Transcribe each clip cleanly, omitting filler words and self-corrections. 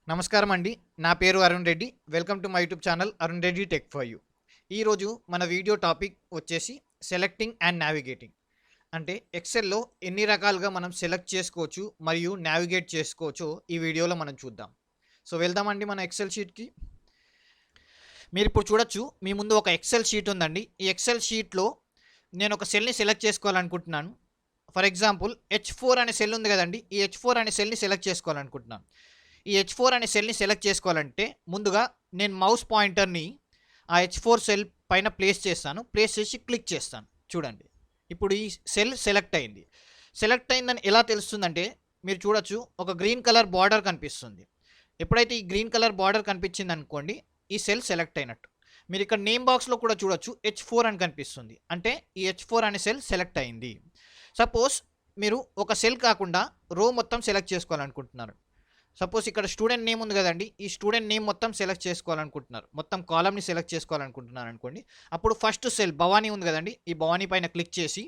నమస్కారం అండి. నా పేరు Arun Reddy. Welcome to my YouTube channel Arun Reddy tech for you. ఈరోజు మన వీడియో టాపిక్ వచ్చేసి సెలెక్టింగ్ అండ్ నావిగేటింగ్. అంటే ఎక్సెల్‌లో ఎన్ని రకాలుగా మనం సెలెక్ట్ చేసుకోవచ్చు మరియు నావిగేట్ చేసుకోవచ్చో ఈ వీడియోలో మనం చూద్దాం. సో వెళ్దామండి మన ఎక్సెల్ షీట్‌కి. మీరిప్పుడు చూడొచ్చు, మీ ముందు ఒక ఎక్సెల్ షీట్ ఉందండి. ఈ ఎక్సెల్ షీట్‌లో నేను ఒక సెల్‌ని సెలెక్ట్ చేసుకోవాలనుకుంటున్నాను. ఫర్ ఎగ్జాంపుల్ H4 అనే సెల్ ఉంది కదండీ. ఈ H4 అనే సెల్‌ని సెలెక్ట్ చేసుకోవాలనుకుంటున్నాను. ఈ H4 అనే సెల్‌ని సెలెక్ట్ చేసుకోవాలంటే ముందుగా నేను మౌస్ పాయింటర్‌ని ఆ H4 సెల్ పైన ప్లేస్ చేస్తాను. ప్లేస్ చేసి క్లిక్ చేస్తాను. చూడండి, ఇప్పుడు ఈ సెల్ సెలెక్ట్ అయింది. సెలెక్ట్ అయిందని ఎలా తెలుస్తుందంటే మీరు చూడొచ్చు, ఒక గ్రీన్ కలర్ బార్డర్ కనిపిస్తుంది. ఎప్పుడైతే ఈ గ్రీన్ కలర్ బార్డర్ కనిపించింది అనుకోండి, ఈ సెల్ సెలెక్ట్ అయినట్టు. మీరు ఇక్కడ నేమ్ బాక్స్లో కూడా చూడొచ్చు, H4 అని కనిపిస్తుంది. అంటే ఈ H4 అనే సెల్ సెలెక్ట్ అయింది. సపోజ్ మీరు ఒక సెల్ కాకుండా రో మొత్తం సెలెక్ట్ చేసుకోవాలనుకుంటున్నారు. సపోజ్ ఇక్కడ స్టూడెంట్ నేమ్ ఉంది కదండి, ఈ స్టూడెంట్ నేమ్ మొత్తం సెలెక్ట్ చేసుకోవాలనుకుంటున్నారు, మొత్తం కాలమ్ని సెలెక్ట్ చేసుకోవాలనుకుంటున్నారు అనుకోండి. అప్పుడు ఫస్ట్ సెల్ భవానీ ఉంది కదండి, ఈ భవానీ పైన క్లిక్ చేసి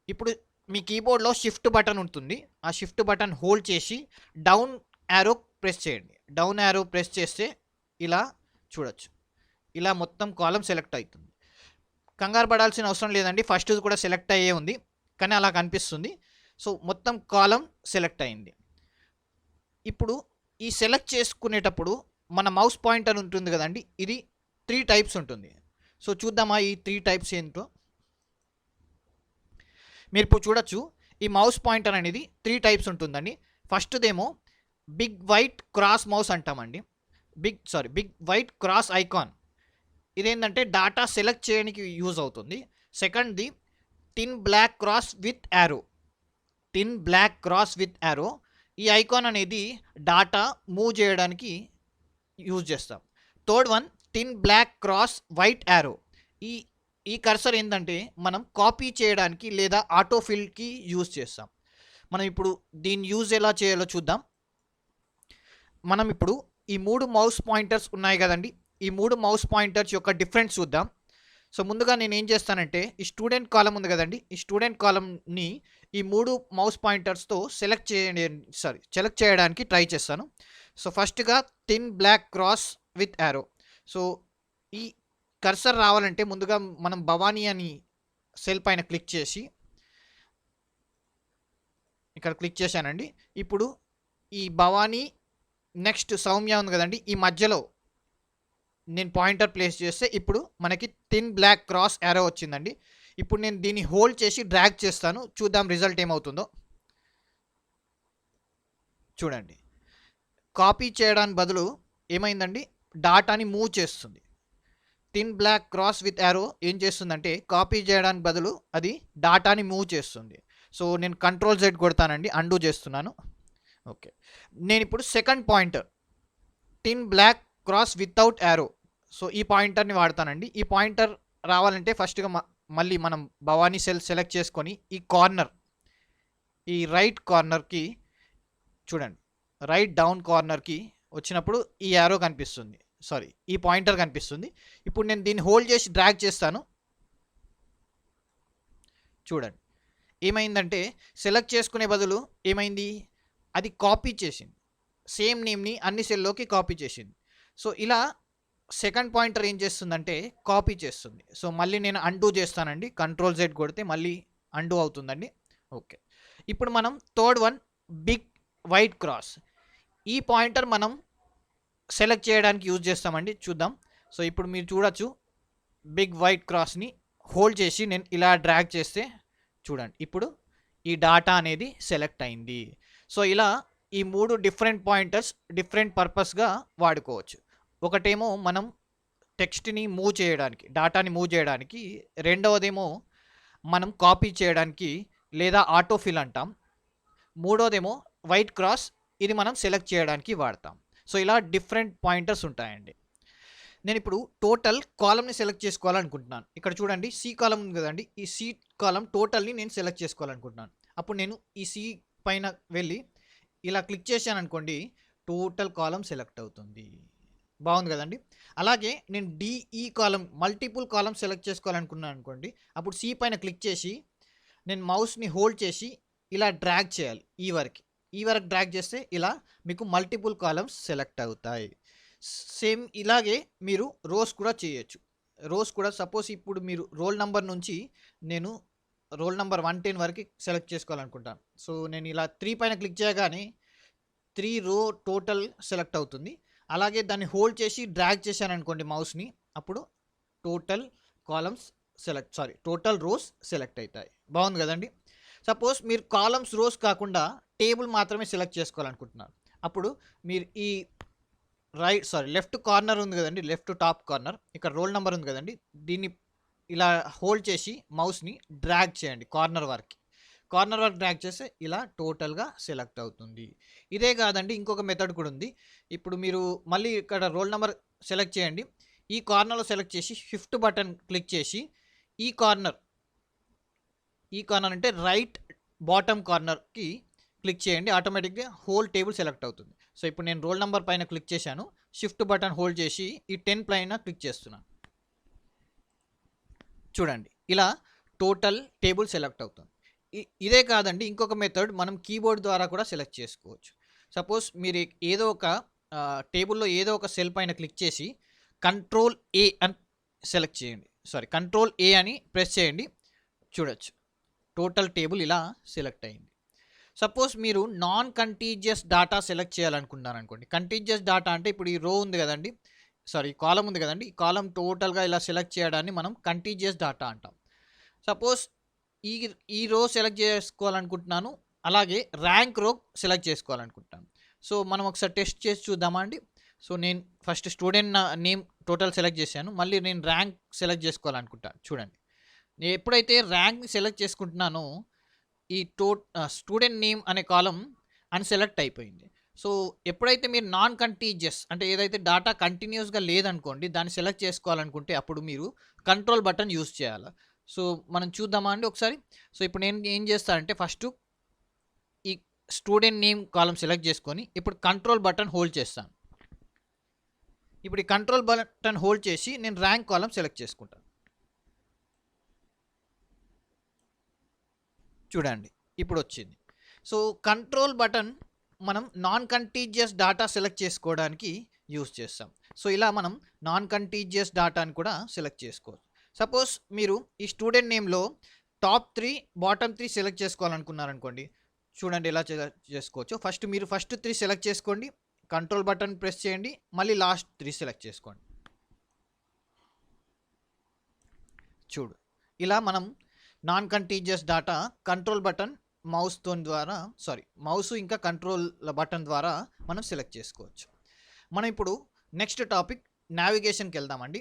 ఇప్పుడు మీ కీబోర్డ్లో షిఫ్ట్ బటన్ ఉంటుంది. ఆ షిఫ్ట్ బటన్ హోల్డ్ చేసి డౌన్ యారో ప్రెస్ చేయండి. డౌన్ యారో ప్రెస్ చేస్తే ఇలా చూడొచ్చు, ఇలా మొత్తం కాలం సెలెక్ట్ అవుతుంది. కంగారు పడాల్సిన అవసరం లేదండి, ఫస్ట్ కూడా సెలెక్ట్ అయ్యే ఉంది కానీ అలా కనిపిస్తుంది. సో మొత్తం కాలం సెలెక్ట్ అయింది. ఇప్పుడు ఈ సెలెక్ట్ చేసుకునేటప్పుడు మన మౌస్ పాయింటర్ ఉంటుంది కదండి, ఇది 3 టైప్స్ ఉంటుంది. సో చూద్దామా ఈ 3 టైప్స్ ఏంటో. మీరు ఇప్పుడు చూడొచ్చు, ఈ మౌస్ పాయింటర్ అనేది 3 టైప్స్ ఉంటుందండి. ఫస్ట్దేమో బిగ్ వైట్ క్రాస్ మౌస్ అంటామండి. Big white cross icon. ఇదేంటంటే డాటా సెలెక్ట్ చేయడానికి యూజ్ అవుతుంది. సెకండ్ది thin black cross with arrow. ఈ ఐకాన్ అనేది డాటా మూవ్ చేయడానికి యూజ్ చేస్తాం. Third one thin black cross white arrow. ఈ ఈ కర్సర్ ఏంటంటే మనం కాపీ చేయడానికి లేదా ఆటోఫిల్కి యూజ్ చేస్తాం. మనం ఇప్పుడు దీని యూజ్ ఎలా చేయాలో చూద్దాం. మనం ఇప్పుడు ఈ 3 మౌస్ పాయింటర్స్ ఉన్నాయి కదండి, ఈ 3 మౌస్ పాయింటర్స్ యొక్క డిఫరెన్స్ చూద్దాం. సో ముందుగా నేను ఏం చేస్తానంటే, ఈ స్టూడెంట్ కాలం ఉంది కదండి, ఈ స్టూడెంట్ కాలంని ఈ 3 మౌస్ పాయింటర్స్తో సెలెక్ట్ చేయడానికి ట్రై చేస్తాను. సో ఫస్ట్గా thin black cross with arrow. So ఈ కర్సర్ రావాలంటే ముందుగా మనం భవానీ అని సెల్ పైన క్లిక్ చేసి ఇక్కడ క్లిక్ చేశానండి. ఇప్పుడు ఈ భవానీ నెక్స్ట్ సౌమ్య ఉంది కదండి, ఈ మధ్యలో నేను పాయింటర్ ప్లేస్ చేస్తే ఇప్పుడు మనకి టిన్ బ్లాక్ క్రాస్ యారో వచ్చిందండి. ఇప్పుడు నేను దీన్ని హోల్డ్ చేసి డ్రాగ్ చేస్తాను, చూద్దాం రిజల్ట్ ఏమవుతుందో. చూడండి, కాపీ చేయడానికి బదులు ఏమైందండి, డాటాని మూవ్ చేస్తుంది. Thin black cross with arrow ఏం చేస్తుందంటే కాపీ చేయడానికి బదులు అది డాటాని మూవ్ చేస్తుంది. సో నేను Ctrl Z కొడతానండి, అండూ చేస్తున్నాను. ఓకే, నేను ఇప్పుడు second pointer thin black cross without arrow. So ఈ పాయింటర్ని వాడతానండి. ఈ పాయింటర్ రావాలంటే ఫస్ట్గా మళ్ళీ మనం భవానీ సెల్ సెలెక్ట్ చేసుకొని ఈ రైట్ కార్నర్కి చూడండి, రైట్ డౌన్ కార్నర్కి వచ్చినప్పుడు ఈ యారో కనిపిస్తుంది, ఈ పాయింటర్ కనిపిస్తుంది. ఇప్పుడు నేను దీన్ని హోల్డ్ చేసి డ్రాగ్ చేస్తాను. చూడండి ఏమైందంటే సెలెక్ట్ చేసుకునే బదులు ఏమైంది, అది కాపీ చేసింది, సేమ్ నేమ్ని అన్ని సెల్లోకి కాపీ చేసింది. సో ఇలా సెకండ్ పాయింటర్ ఏం చేస్తుందంటే కాపీ చేస్తుంది. సో మళ్ళీ నేను అండూ చేస్తానండి, Ctrl Z కొడితే మళ్ళీ అండూ అవుతుందండి. ఓకే, ఇప్పుడు మనం third one big white cross. ఈ పాయింటర్ మనం సెలెక్ట్ చేయడానికి యూజ్ చేస్తామండి, చూద్దాం. సో ఇప్పుడు మీరు చూడొచ్చు, బిగ్ వైట్ క్రాస్ని హోల్డ్ చేసి నేను ఇలా డ్రాగ్ చేస్తే చూడండి, ఇప్పుడు ఈ డాటా అనేది సెలెక్ట్ అయింది. సో ఇలా ఈ 3 డిఫరెంట్ పాయింటర్స్ డిఫరెంట్ పర్పస్గా వాడుకోవచ్చు. ఒకటేమో మనం టెక్స్ట్ని మూవ్ చేయడానికి, డాటాని మూవ్ చేయడానికి. రెండవదేమో మనం కాపీ చేయడానికి లేదా ఆటోఫిల్ అంటాం. మూడోదేమో వైట్ క్రాస్, ఇది మనం సెలెక్ట్ చేయడానికి వాడతాం. సో ఇలా డిఫరెంట్ పాయింటర్స్ ఉంటాయండి. నేను ఇప్పుడు టోటల్ కాలమ్ని సెలెక్ట్ చేసుకోవాలనుకుంటున్నాను. ఇక్కడ చూడండి, సి కాలం ఉంది కదండి, ఈ సి కాలం టోటల్ని నేను సెలెక్ట్ చేసుకోవాలనుకుంటున్నాను. అప్పుడు నేను ఈ సి పైన వెళ్ళి ఇలా క్లిక్ చేశాను అనుకోండి, టోటల్ కాలం సెలెక్ట్ అవుతుంది. బాగుంది కదండి. అలాగే నేను డిఈ కాలం మల్టిపుల్ కాలం సెలెక్ట్ చేసుకోవాలనుకున్నాను అనుకోండి, అప్పుడు సి పైన క్లిక్ చేసి నేను మౌస్ని హోల్డ్ చేసి ఇలా డ్రాగ్ చేయాలి ఈ వరకు. ఈ వరకు డ్రాగ్ చేస్తే ఇలా మీకు మల్టిపుల్ కాలమ్స్ సెలెక్ట్ అవుతాయి. సేమ్ ఇలాగే మీరు రోస్ కూడా చేయొచ్చు. రోస్ కూడా సపోజ్ ఇప్పుడు మీరు రోల్ నెంబర్ నుంచి నేను రోల్ నెంబర్ 110 వరకు సెలెక్ట్ చేసుకోవాలనుకుంటాను. సో నేను ఇలా 3 పైన క్లిక్ చేయగానే 3 రో టోటల్ సెలెక్ట్ అవుతుంది. అలాగే దాన్ని హోల్డ్ చేసి డ్రాగ్ చేశాను అనుకోండి మౌస్ని, అప్పుడు total columns total rows select అవుతాయి. బాగుంది కదండి. సపోజ్ మీరు కాలమ్స్ రోస్ కాకుండా టేబుల్ మాత్రమే సెలెక్ట్ చేసుకోవాలనుకుంటున్నారు. అప్పుడు మీరు ఈ లెఫ్ట్ కార్నర్ ఉంది కదండి, లెఫ్ట్ టాప్ కార్నర్, ఇక్కడ రోల్ నెంబర్ ఉంది కదండి, దీన్ని ఇలా హోల్డ్ చేసి మౌస్ని డ్రాగ్ చేయండి కార్నర్ వరకు డ్రాగ్ చేస్తే ఇలా టోటల్గా సెలెక్ట్ అవుతుంది. ఇదే కాదండి, ఇంకొక మెథడ్ కూడా ఉంది. ఇప్పుడు మీరు మళ్ళీ ఇక్కడ రోల్ నెంబర్ సెలెక్ట్ చేయండి, ఈ కార్నర్లో సెలెక్ట్ చేసి షిఫ్ట్ బటన్ క్లిక్ చేసి ఈ కార్నర్ అంటే రైట్ బాటమ్ కార్నర్కి క్లిక్ చేయండి, ఆటోమేటిక్గా హోల్ టేబుల్ సెలెక్ట్ అవుతుంది. సో ఇప్పుడు నేను రోల్ నెంబర్ పైన క్లిక్ చేశాను, షిఫ్ట్ బటన్ హోల్డ్ చేసి ఈ 10 పైన క్లిక్ చేస్తున్నాను. చూడండి ఇలా టోటల్ టేబుల్ సెలెక్ట్ అవుతుంది. ఇదే కాదండి, ఇంకొక మెథడ్ మనం కీబోర్డ్ ద్వారా కూడా సెలెక్ట్ చేసుకోవచ్చు. సపోజ్ మీరు ఏదో ఒక టేబుల్లో ఏదో ఒక సెల్ పైన క్లిక్ చేసి కంట్రోల్ ఏ అని సెలెక్ట్ చేయండి, కంట్రోల్ ఏ అని ప్రెస్ చేయండి. చూడొచ్చు టోటల్ టేబుల్ ఇలా సెలెక్ట్ అయింది. సపోజ్ మీరు నాన్ కంటీజియస్ డాటా సెలెక్ట్ చేయాలనుకుంటున్నారు అనుకోండి. కంటీజియస్ డాటా అంటే ఇప్పుడు ఈ రో ఉంది కదండి, కాలం ఉంది కదండి, ఈ కాలం టోటల్గా ఇలా సెలెక్ట్ చేయడాన్ని మనం కంటీజియస్ డాటా అంటాం. సపోజ్ ఈ రో సెలెక్ట్ చేసుకోవాలనుకుంటున్నాను, అలాగే ర్యాంక్ రో సెలెక్ట్ చేసుకోవాలనుకుంటున్నాను. సో మనం ఒకసారి టెస్ట్ చేసి చూద్దామా అండి. సో నేను first student name total select చేశాను, మళ్ళీ నేను ర్యాంక్ సెలెక్ట్ చేసుకోవాలనుకుంటాను. చూడండి నేను ఎప్పుడైతే ర్యాంక్ సెలెక్ట్ చేసుకుంటున్నానో ఈ స్టూడెంట్ నేమ్ అనే కాలం అన్సెలెక్ట్ అయిపోయింది. సో ఎప్పుడైతే మీరు నాన్ కంటీజియస్ అంటే ఏదైతే డాటా కంటిన్యూస్గా లేదనుకోండి, దాన్ని సెలెక్ట్ చేసుకోవాలనుకుంటే అప్పుడు మీరు కంట్రోల్ బటన్ యూస్ చేయాలి. సో మనం చూద్దామా అండి ఒకసారి. సో ఇప్పుడు నేను ఏం చేస్తానంటే ఫస్ట్ ఈ స్టూడెంట్ నేమ్ కాలం సెలెక్ట్ చేసుకొని ఇప్పుడు కంట్రోల్ బటన్ హోల్డ్ చేస్తాను. ఇప్పుడు ఈ కంట్రోల్ బటన్ హోల్డ్ చేసి నేను ర్యాంక్ కాలం సెలెక్ట్ చేసుకుంటాను. చూడండి ఇప్పుడు వచ్చింది. సో కంట్రోల్ బటన్ మనం నాన్ కంటీజియస్ డాటా సెలెక్ట్ చేసుకోవడానికి యూస్ చేస్తాం. సో ఇలా మనం నాన్ కంటీజియస్ డాటాని కూడా సెలెక్ట్ చేసుకోవచ్చు. సపోజ్ మీరు ఈ స్టూడెంట్ నేమ్లో టాప్ 3 బాటమ్ 3 సెలెక్ట్ చేసుకోవాలనుకున్నారనుకోండి. చూడండి ఎలా చేసుకోవచ్చు. మీరు ఫస్ట్ 3 సెలెక్ట్ చేసుకోండి, కంట్రోల్ బటన్ ప్రెస్ చేయండి, మళ్ళీ లాస్ట్ 3 సెలెక్ట్ చేసుకోండి. చూడు ఇలా మనం non contagious data control button mouse ఇంకా కంట్రోల్ బటన్ ద్వారా మనం సెలెక్ట్ చేసుకోవచ్చు. మనం ఇప్పుడు నెక్స్ట్ టాపిక్ నావిగేషన్కి వెళ్దామండి.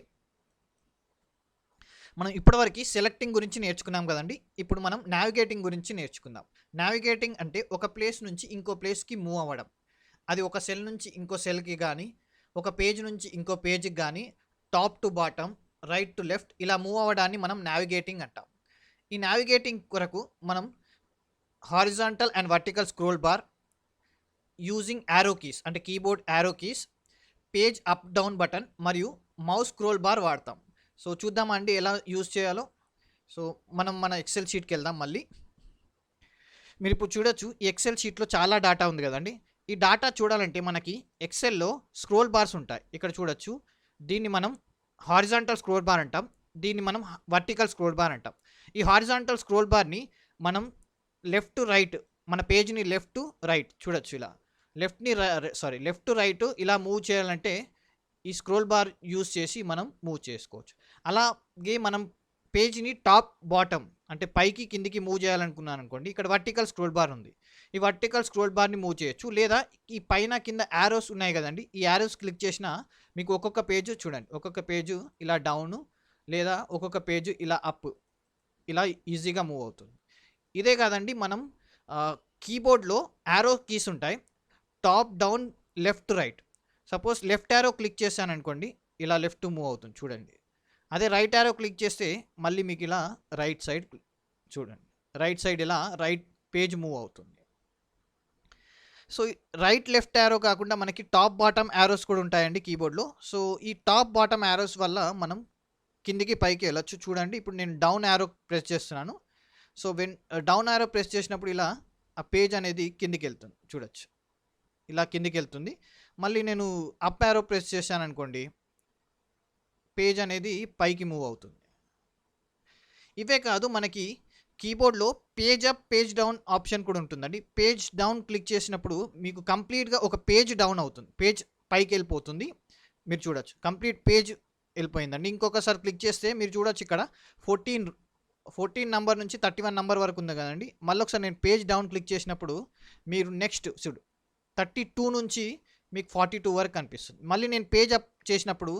మనం ఇప్పటివరకు సెలెక్టింగ్ గురించి నేర్చుకున్నాం కదండి, ఇప్పుడు మనం నావిగేటింగ్ గురించి నేర్చుకుందాం. నావిగేటింగ్ అంటే ఒక ప్లేస్ నుంచి ఇంకో ప్లేస్కి మూవ్ అవ్వడం. అది ఒక సెల్ నుంచి ఇంకో సెల్కి కానీ, ఒక పేజ్ నుంచి ఇంకో పేజ్కి కానీ, top to bottom, right to left ఇలా మూవ్ అవ్వడాన్ని మనం నావిగేటింగ్ అంటాం. ఈ నావిగేటింగ్ కొరకు మనం horizontal and vertical scroll bar using arrow keys అంటే keyboard arrow keys, page up down button మరియు మౌస్ స్క్రోల్ బార్ వాడతాం. సో చూద్దామా అండి ఎలా యూజ్ చేయాలో. సో మనం మన ఎక్సెల్ షీట్కి వెళ్దాం. మళ్ళీ మీరు ఇప్పుడు చూడొచ్చు ఈ ఎక్సెల్ షీట్లో చాలా డేటా ఉంది కదండి. ఈ డేటా చూడాలంటే మనకి ఎక్సెల్లో స్క్రోల్ బార్స్ ఉంటాయి. ఇక్కడ చూడొచ్చు, దీన్ని మనం హారిజాంటల్ స్క్రోల్ బార్ అంటాం, దీన్ని మనం వర్టికల్ స్క్రోల్ బార్ అంటాం. ఈ హారిజాంటల్ స్క్రోల్ బార్ని మనం లెఫ్ట్ టు రైట్, మన పేజ్ని లెఫ్ట్ టు రైట్ చూడొచ్చు, ఇలా లెఫ్ట్ టు రైట్ ఇలా మూవ్ చేయాలంటే ఈ స్క్రోల్ బార్ యూస్ చేసి మనం మూవ్ చేసుకోవచ్చు. అలాగే మనం పేజ్ని టాప్ బాటమ్ అంటే పైకి కిందికి మూవ్ చేయాలనుకున్నాను అనుకోండి, ఇక్కడ వర్టికల్ స్క్రోల్ బార్ ఉంది, ఈ వర్టికల్ స్క్రోల్ బార్ని మూవ్ చేయొచ్చు. లేదా ఈ పైన కింద యారోస్ ఉన్నాయి కదండి, ఈ యారోస్ క్లిక్ చేసినా మీకు ఒక్కొక్క పేజ్ చూడండి, ఒక్కొక్క పేజు ఇలా డౌన్ లేదా ఒక్కొక్క పేజు ఇలా అప్ ఇలా ఈజీగా మూవ్ అవుతుంది. ఇదే కాదండి, మనం కీబోర్డ్లో యారో కీస్ ఉంటాయి, top down left right. Suppose left arrow click చేశాను అనుకోండి, ఇలా లెఫ్ట్ మూవ్ అవుతుంది చూడండి. అదే రైట్ యారో క్లిక్ చేస్తే మళ్ళీ మీకు ఇలా రైట్ సైడ్ చూడండి, రైట్ సైడ్ ఇలా రైట్ పేజ్ మూవ్ అవుతుంది. సో రైట్ లెఫ్ట్ యారో కాకుండా మనకి టాప్ బాటమ్ యారోస్ కూడా ఉంటాయండి కీబోర్డ్లో. సో ఈ టాప్ బాటమ్ యారోస్ వల్ల మనం కిందికి పైకి వెళ్ళొచ్చు. చూడండి ఇప్పుడు నేను డౌన్ యారో ప్రెస్ చేస్తున్నాను. సో డౌన్ యారో ప్రెస్ చేసినప్పుడు ఇలా ఆ పేజ్ అనేది కిందికి వెళ్తుంది చూడొచ్చు, ఇలా కిందికి వెళ్తుంది. మళ్ళీ నేను అప్ యారో ప్రెస్ చేశాను అనుకోండి, పేజ్ అనేది పైకి మూవ్ అవుతుంది. ఇవే కాదు, మనకి కీబోర్డ్లో page up page down option కూడా ఉంటుందండి. పేజ్ డౌన్ క్లిక్ చేసినప్పుడు మీకు కంప్లీట్గా ఒక పేజ్ డౌన్ అవుతుంది, పేజ్ పైకి వెళ్ళిపోతుంది. మీరు చూడొచ్చు కంప్లీట్ పేజ్ వెళ్ళిపోయిందండి. ఇంకొకసారి క్లిక్ చేస్తే మీరు చూడొచ్చు ఇక్కడ 14 నంబర్ నుంచి 31 నంబర్ వరకు ఉంది కదండి. మళ్ళీ ఒకసారి నేను పేజ్ డౌన్ క్లిక్ చేసినప్పుడు మీరు నెక్స్ట్ చూడు 32 నుంచి మీకు 42 వరకు కనిపిస్తుంది. మళ్ళీ నేను పేజ్ అప్ చేసినప్పుడు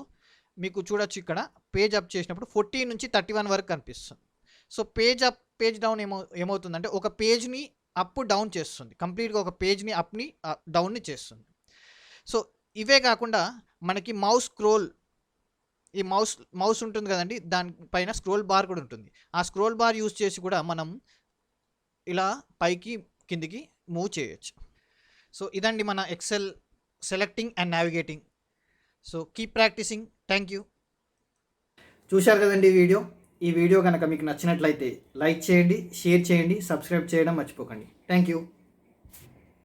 మీకు చూడొచ్చు ఇక్కడ పేజ్ అప్ చేసినప్పుడు 14 నుంచి 31 వరకు కనిపిస్తుంది. So page up page down ఏమవుతుందంటే ఒక పేజ్ని అప్ డౌన్ చేస్తుంది, కంప్లీట్గా ఒక పేజ్ని అప్ని డౌన్ని చేస్తుంది. సో ఇవే కాకుండా మనకి మౌస్ స్క్రోల్, ఈ మౌస్ ఉంటుంది కదండి, దానిపైన స్క్రోల్ బార్ కూడా ఉంటుంది. ఆ స్క్రోల్ బార్ యూజ్ చేసి కూడా మనం ఇలా పైకి కిందికి మూవ్ చేయొచ్చు. సో ఇదండి మన excel selecting and navigating. So keep practising. Thank you. చూశారు కదండి ఈ వీడియో కనుక మీకు నచ్చినట్లయితే లైక్ చేయండి, షేర్ చేయండి, సబ్స్క్రైబ్ చేయడం మర్చిపోకండి. Thank you.